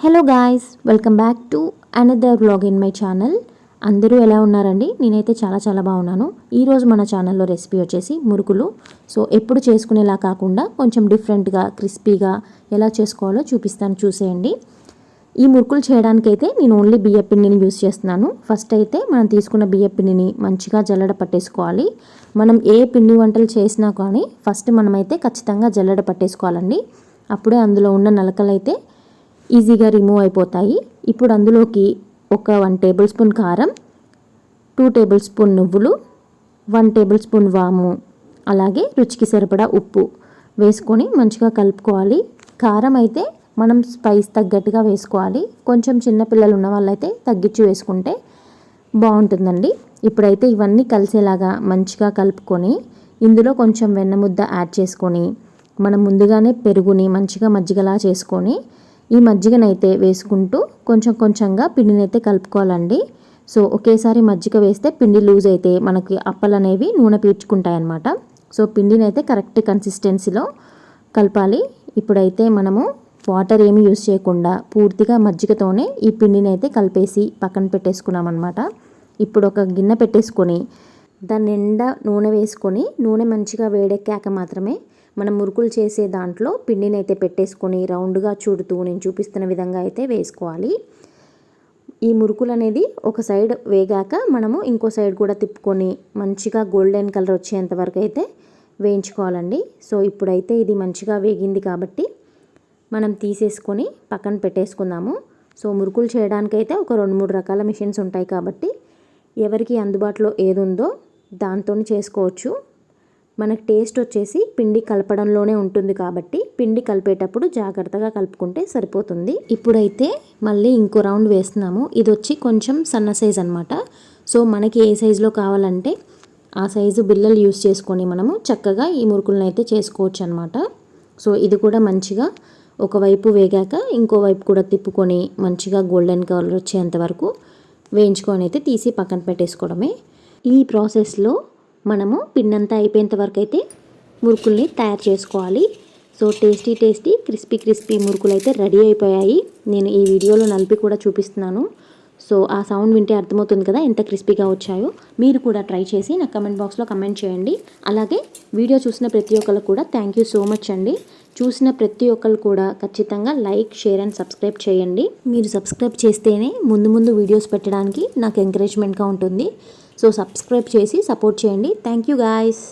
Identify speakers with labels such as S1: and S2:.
S1: Hello guys, welcome back to another vlog in my channel. అందరూ ఎలా ఉన్నారండి? నేనైతే చాలా బాగున్నాను. ఈరోజు మన ఛానల్లో రెసిపీ వచ్చేసి మురుకులు. సో ఎప్పుడు చేసుకునేలా కాకుండా కొంచెం డిఫరెంట్గా క్రిస్పీగా ఎలా చేసుకోవాలో చూపిస్తాను, చూసేయండి. ఈ మురుకులు చేయడానికైతే నేను ఓన్లీ బియ్య పిండిని యూస్ చేస్తున్నాను. ఫస్ట్ అయితే మనం తీసుకున్న బియ్య పిండిని మంచిగా జల్లెడ పట్టేసుకోవాలి. మనం ఏ పిండి వంటలు చేసినా కానీ ఫస్ట్ మనమైతే ఖచ్చితంగా జల్లెడ పట్టేసుకోవాలండి. అప్పుడే అందులో ఉన్న నలకలు అయితే ఈజీగా రిమూవ్ అయిపోతాయి. ఇప్పుడు అందులోకి ఒక 1 టేబుల్ స్పూన్ కారం, 2 టేబుల్ స్పూన్ నువ్వులు, 1 టేబుల్ స్పూన్ వాము, అలాగే రుచికి సరిపడా ఉప్పు వేసుకొని మంచిగా కలుపుకోవాలి. కారం అయితే మనం స్పైస్ తగ్గట్టుగా వేసుకోవాలి. కొంచెం చిన్నపిల్లలు ఉన్న వాళ్ళైతే తగ్గించి వేసుకుంటే బాగుంటుందండి. ఇప్పుడైతే ఇవన్నీ కలిసేలాగా మంచిగా కలుపుకొని ఇందులో కొంచెం వెన్నముద్ద యాడ్ చేసుకొని మనం ముందుగానే పెరుగుని మంచిగా మజ్జిగలా చేసుకొని ఈ మజ్జిగనైతే వేసుకుంటూ కొంచెంగా పిండినైతే కలుపుకోవాలండి. సో ఒకేసారి మజ్జిగ వేస్తే పిండి లూజ్ అయితే మనకి అప్పలు అనేవి నూనె పీల్చుకుంటాయి అన్నమాట. సో పిండినైతే కరెక్ట్ కన్సిస్టెన్సీలో కలపాలి. ఇప్పుడైతే మనము వాటర్ ఏమి యూస్ చేయకుండా పూర్తిగా మజ్జిగతోనే ఈ పిండిని అయితే కలిపేసి పక్కన పెట్టేసుకున్నాం అనమాట. ఇప్పుడు ఒక గిన్నె పెట్టేసుకొని దాని నిండా నూనె వేసుకొని నూనె మంచిగా వేడెక్కాక మాత్రమే మనం మురుకులు చేసే దాంట్లో పిండిని అయితే పెట్టేసుకొని రౌండ్గా చూడుతూ నేను చూపిస్తున్న విధంగా అయితే వేసుకోవాలి. ఈ మురుకులు అనేది ఒక సైడ్ వేగాక మనము ఇంకో సైడ్ కూడా తిప్పుకొని మంచిగా గోల్డెన్ కలర్ వచ్చేంత వరకు అయితే వేయించుకోవాలండి. సో ఇప్పుడైతే ఇది మంచిగా వేగింది కాబట్టి మనం తీసేసుకొని పక్కన పెట్టేసుకుందాము. సో మురుకులు చేయడానికైతే ఒక 2-3 రకాల మిషన్స్ ఉంటాయి కాబట్టి ఎవరికి అందుబాటులో ఏది ఉందో దాంతో చేసుకోవచ్చు. మనకు టేస్ట్ వచ్చేసి పిండి కలపడంలోనే ఉంటుంది కాబట్టి పిండి కలిపేటప్పుడు జాగ్రత్తగా కలుపుకుంటే సరిపోతుంది. ఇప్పుడైతే మళ్ళీ ఇంకో రౌండ్ వేస్తున్నాము. ఇది వచ్చి కొంచెం సన్న సైజ్ అనమాట. సో మనకి ఏ సైజులో కావాలంటే ఆ సైజు బిల్లలు యూస్ చేసుకొని మనము చక్కగా ఈ మురుకులను అయితే చేసుకోవచ్చు అనమాట. సో ఇది కూడా మంచిగా ఒకవైపు వేగాక ఇంకో వైపు కూడా తిప్పుకొని మంచిగా గోల్డెన్ కలర్ వచ్చేంత వరకు వేయించుకొని అయితే తీసి పక్కన పెట్టేసుకోవడమే. ఈ ప్రాసెస్లో మనము పిండంతా అయిపోయేంత వరకు అయితే మురుకుల్ని తయారు చేసుకోవాలి. సో టేస్టీ క్రిస్పీ మురుకులు అయితే రెడీ అయిపోయాయి. నేను ఈ వీడియోలో నలిపి కూడా చూపిస్తున్నాను. సో ఆ సౌండ్ వింటే అర్థమవుతుంది కదా ఎంత క్రిస్పీగా వచ్చాయో. మీరు కూడా ట్రై చేసి నాకు కమెంట్ బాక్స్లో కమెంట్ చేయండి. అలాగే వీడియో చూసిన ప్రతి ఒక్కరు కూడా థ్యాంక్ యూ సో మచ్ అండి. చూసిన ప్రతి ఒక్కరు కూడా ఖచ్చితంగా లైక్, షేర్ అండ్ సబ్స్క్రైబ్ చేయండి. మీరు సబ్స్క్రైబ్ చేస్తేనే ముందు వీడియోస్ పెట్టడానికి నాకు ఎంకరేజ్మెంట్గా ఉంటుంది. సో సబ్స్క్రైబ్ చేసి సపోర్ట్ చేయండి. Thank you guys.